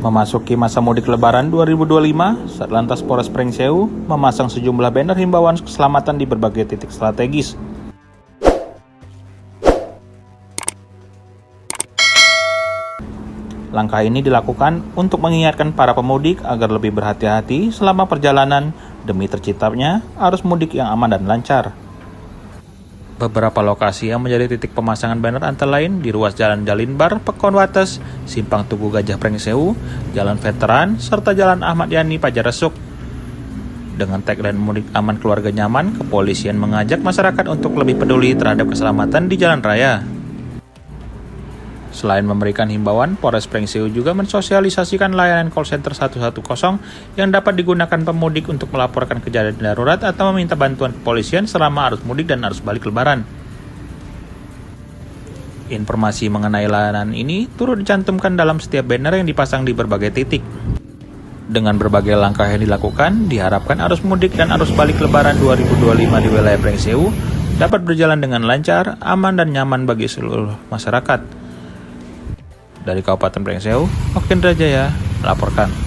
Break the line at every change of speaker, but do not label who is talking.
Memasuki masa mudik Lebaran 2025, Satlantas Polres Pringsewu memasang sejumlah banner himbauan keselamatan di berbagai titik strategis. Langkah ini dilakukan untuk mengingatkan para pemudik agar lebih berhati-hati selama perjalanan demi terciptanya arus mudik yang aman dan lancar. Beberapa lokasi yang menjadi titik pemasangan banner antara lain di ruas Jalan Jalinbar, Pekon Wates, Simpang Tugu Gajah Pringsewu, Jalan Veteran, serta Jalan Ahmad Yani Pajaresuk. Dengan tagline mudik aman keluarga nyaman, kepolisian mengajak masyarakat untuk lebih peduli terhadap keselamatan di jalan raya. Selain memberikan himbauan, Polres Pringsewu juga mensosialisasikan layanan call center 110 yang dapat digunakan pemudik untuk melaporkan kejadian darurat atau meminta bantuan kepolisian selama arus mudik dan arus balik Lebaran. Informasi mengenai layanan ini turut dicantumkan dalam setiap banner yang dipasang di berbagai titik. Dengan berbagai langkah yang dilakukan, diharapkan arus mudik dan arus balik Lebaran 2025 di wilayah Pringsewu dapat berjalan dengan lancar, aman, dan nyaman bagi seluruh masyarakat. Dari Kabupaten Pringsewu, Okin Rajaya melaporkan.